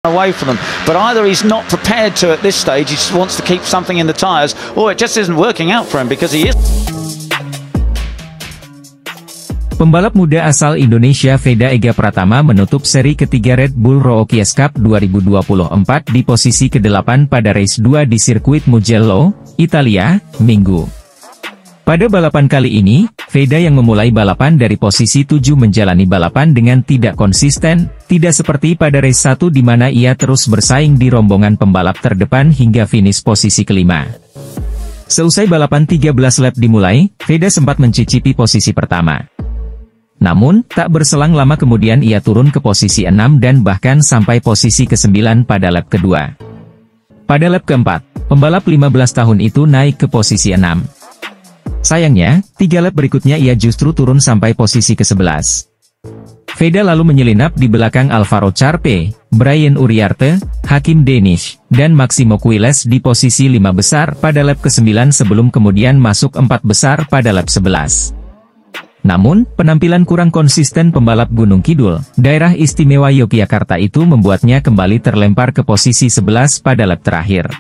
away from them, but either he's not prepared to at this stage, he just wants to keep something in the tyres, or it just isn't working out for him because he is. Pembalap muda asal Indonesia Veda Ega Pratama menutup seri ketiga Red Bull Rookies Cup 2024 di posisi ke-8 pada race 2 di sirkuit Mugello, Italia, Minggu. Pada balapan kali ini, Veda yang memulai balapan dari posisi 7 menjalani balapan dengan tidak konsisten, tidak seperti pada race 1 di mana ia terus bersaing di rombongan pembalap terdepan hingga finish posisi kelima. Seusai balapan 13 lap dimulai, Veda sempat mencicipi posisi pertama. Namun, tak berselang lama kemudian ia turun ke posisi 6 dan bahkan sampai posisi ke-9 pada lap kedua. Pada lap keempat, pembalap 15 tahun itu naik ke posisi 6. Sayangnya, 3 lap berikutnya ia justru turun sampai posisi ke-11. Veda lalu menyelinap di belakang Alvaro Charpe, Brian Uriarte, Hakim Danish, dan Maximo Quiles di posisi 5 besar pada lap ke-9 sebelum kemudian masuk 4 besar pada lap 11. Namun, penampilan kurang konsisten pembalap Gunung Kidul, daerah istimewa Yogyakarta itu membuatnya kembali terlempar ke posisi 11 pada lap terakhir.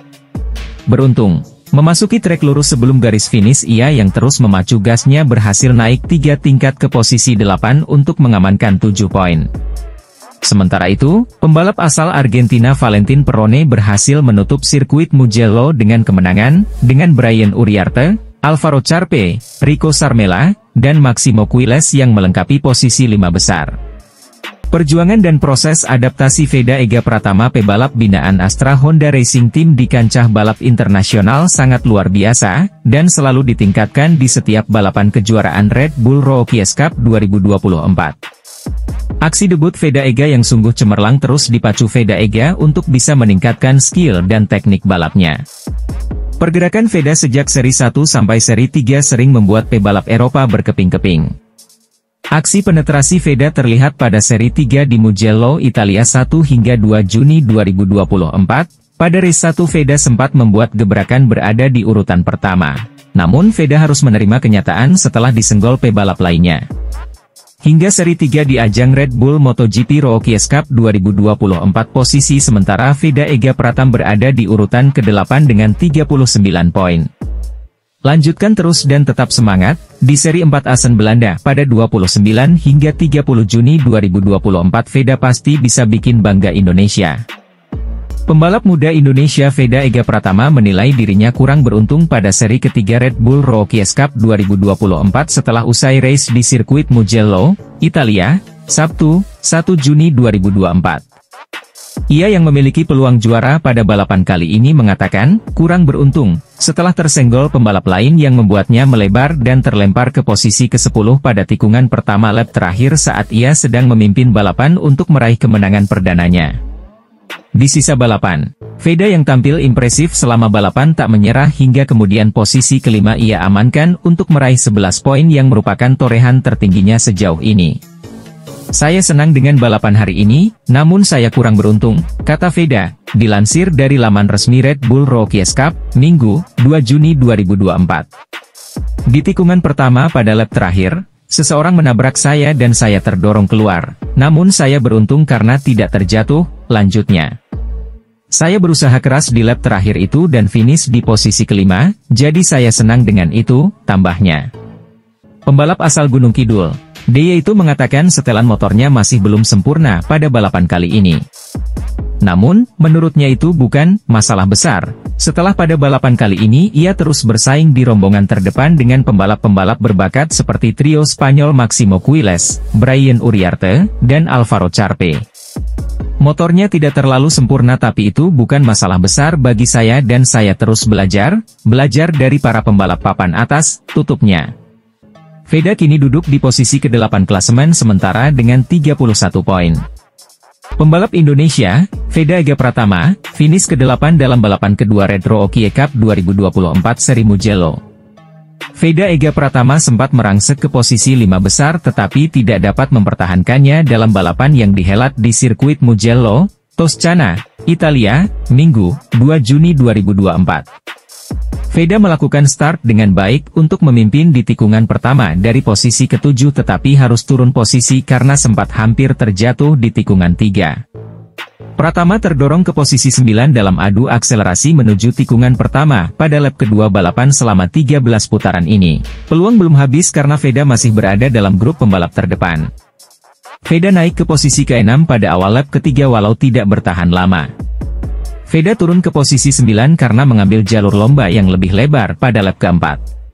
Beruntung, memasuki trek lurus sebelum garis finish ia yang terus memacu gasnya berhasil naik 3 tingkat ke posisi 8 untuk mengamankan 7 poin. Sementara itu, pembalap asal Argentina Valentin Perrone berhasil menutup sirkuit Mugello dengan kemenangan, dengan Brian Uriarte, Alvaro Charpe, Rico Sarmela, dan Maximo Quiles yang melengkapi posisi 5 besar. Perjuangan dan proses adaptasi Veda Ega Pratama pebalap binaan Astra Honda Racing Team di kancah balap internasional sangat luar biasa, dan selalu ditingkatkan di setiap balapan kejuaraan Red Bull Rookies Cup 2024. Aksi debut Veda Ega yang sungguh cemerlang terus dipacu Veda Ega untuk bisa meningkatkan skill dan teknik balapnya. Pergerakan Veda sejak seri 1 sampai seri 3 sering membuat pebalap Eropa berkeping-keping. Aksi penetrasi Veda terlihat pada seri 3 di Mugello, Italia 1 hingga 2 Juni 2024. Pada race 1 Veda sempat membuat gebrakan berada di urutan pertama. Namun Veda harus menerima kenyataan setelah disenggol pebalap lainnya. Hingga seri 3 di ajang Red Bull MotoGP Rookies Cup 2024 posisi sementara Veda Ega Pratama berada di urutan ke-8 dengan 39 poin. Lanjutkan terus dan tetap semangat, di seri 4 Assen Belanda pada 29 hingga 30 Juni 2024 Veda pasti bisa bikin bangga Indonesia. Pembalap muda Indonesia Veda Ega Pratama menilai dirinya kurang beruntung pada seri ketiga Red Bull Rookies Cup 2024 setelah usai race di sirkuit Mugello, Italia, Sabtu, 1 Juni 2024. Ia yang memiliki peluang juara pada balapan kali ini mengatakan, kurang beruntung, setelah tersenggol pembalap lain yang membuatnya melebar dan terlempar ke posisi ke-10 pada tikungan pertama lap terakhir saat ia sedang memimpin balapan untuk meraih kemenangan perdananya. Di sisa balapan, Veda yang tampil impresif selama balapan tak menyerah hingga kemudian posisi kelima ia amankan untuk meraih 11 poin yang merupakan torehan tertingginya sejauh ini. Saya senang dengan balapan hari ini, namun saya kurang beruntung, kata Veda, dilansir dari laman resmi Red Bull Rookies Cup, Minggu, 2 Juni 2024. Di tikungan pertama pada lap terakhir, seseorang menabrak saya dan saya terdorong keluar, namun saya beruntung karena tidak terjatuh, lanjutnya. Saya berusaha keras di lap terakhir itu dan finish di posisi kelima, jadi saya senang dengan itu, tambahnya. Pembalap asal Gunung Kidul, dia itu mengatakan setelan motornya masih belum sempurna pada balapan kali ini. Namun, menurutnya itu bukan masalah besar. Setelah pada balapan kali ini ia terus bersaing di rombongan terdepan dengan pembalap-pembalap berbakat seperti trio Spanyol Maximo Quiles, Brian Uriarte, dan Alvaro Charpe. Motornya tidak terlalu sempurna tapi itu bukan masalah besar bagi saya dan saya terus belajar dari para pembalap papan atas, tutupnya. Veda kini duduk di posisi ke-8 klasemen sementara dengan 31 poin. Pembalap Indonesia, Veda Ega Pratama, finish ke-8 dalam balapan kedua Red Rookies Cup 2024 seri Mugello. Veda Ega Pratama sempat merangsek ke posisi 5 besar tetapi tidak dapat mempertahankannya dalam balapan yang dihelat di sirkuit Mugello, Toscana, Italia, Minggu, 2 Juni 2024. Veda melakukan start dengan baik untuk memimpin di tikungan pertama dari posisi ke-7 tetapi harus turun posisi karena sempat hampir terjatuh di tikungan 3. Pratama terdorong ke posisi 9 dalam adu akselerasi menuju tikungan pertama pada lap kedua balapan selama 13 putaran ini. Peluang belum habis karena Veda masih berada dalam grup pembalap terdepan. Veda naik ke posisi ke-6 pada awal lap ketiga walau tidak bertahan lama. Veda turun ke posisi 9 karena mengambil jalur lomba yang lebih lebar pada lap keempat.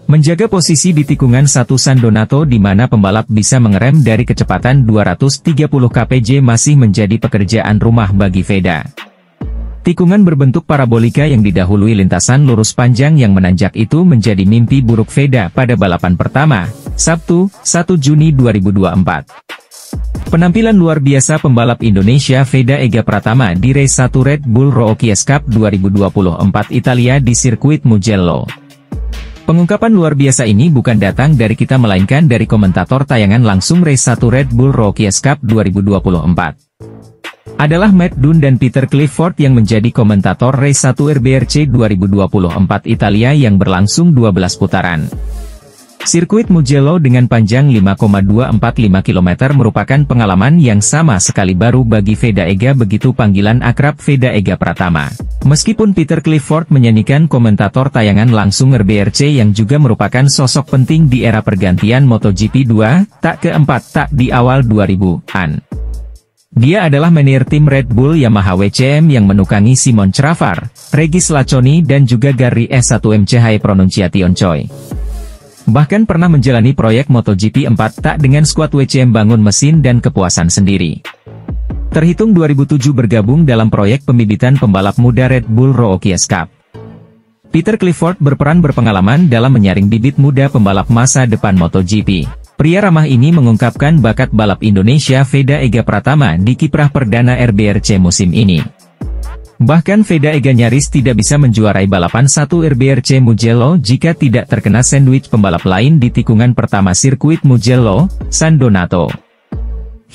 Menjaga posisi di tikungan 1 San Donato di mana pembalap bisa mengerem dari kecepatan 230 kpj masih menjadi pekerjaan rumah bagi Veda. Tikungan berbentuk parabolika yang didahului lintasan lurus panjang yang menanjak itu menjadi mimpi buruk Veda pada balapan pertama, Sabtu, 1 Juni 2024. Penampilan luar biasa pembalap Indonesia Veda Ega Pratama di Race 1 Red Bull Rookies Cup 2024 Italia di sirkuit Mugello. Pengungkapan luar biasa ini bukan datang dari kita melainkan dari komentator tayangan langsung Race 1 Red Bull Rookies Cup 2024. Adalah Matt Dunn dan Peter Clifford yang menjadi komentator Race 1 RBRC 2024 Italia yang berlangsung 12 putaran. Sirkuit Mugello dengan panjang 5,245 km merupakan pengalaman yang sama sekali baru bagi Veda Ega, begitu panggilan akrab Veda Ega Pratama. Meskipun Peter Clifford menyanyikan komentator tayangan langsung RBRC yang juga merupakan sosok penting di era pergantian MotoGP 2, tak keempat tak di awal 2000-an. Dia adalah manajer tim Red Bull Yamaha WCM yang menukangi Simon Travar, Regis Laconi dan juga Gary S1MCH Pronunciation Choi. Bahkan pernah menjalani proyek MotoGP 4 tak dengan skuad WCM bangun mesin dan kepuasan sendiri. Terhitung 2007 bergabung dalam proyek pembibitan pembalap muda Red Bull Rookies Cup. Peter Clifford berperan berpengalaman dalam menyaring bibit muda pembalap masa depan MotoGP. Pria ramah ini mengungkapkan bakat balap Indonesia Veda Ega Pratama di kiprah perdana RBRC musim ini. Bahkan Veda Ega nyaris tidak bisa menjuarai balapan 1 RBRC Mugello jika tidak terkena sandwich pembalap lain di tikungan pertama sirkuit Mugello, San Donato.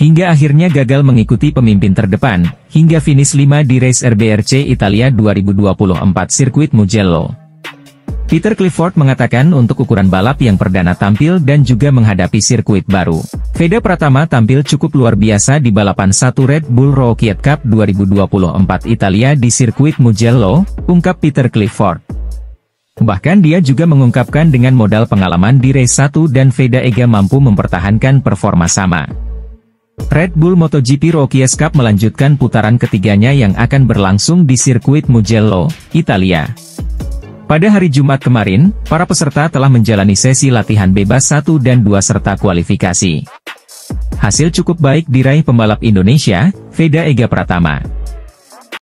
Hingga akhirnya gagal mengikuti pemimpin terdepan, hingga finish 5 di race RBRC Italia 2024 sirkuit Mugello. Peter Clifford mengatakan untuk ukuran balap yang perdana tampil dan juga menghadapi sirkuit baru, Veda Pratama tampil cukup luar biasa di balapan 1 Red Bull Rookies Cup 2024 Italia di sirkuit Mugello, ungkap Peter Clifford. Bahkan dia juga mengungkapkan dengan modal pengalaman di race 1 dan Veda Ega mampu mempertahankan performa sama. Red Bull MotoGP Rookies Cup melanjutkan putaran ketiganya yang akan berlangsung di sirkuit Mugello, Italia. Pada hari Jumat kemarin, para peserta telah menjalani sesi latihan bebas 1 dan 2 serta kualifikasi. Hasil cukup baik diraih pembalap Indonesia, Veda Ega Pratama.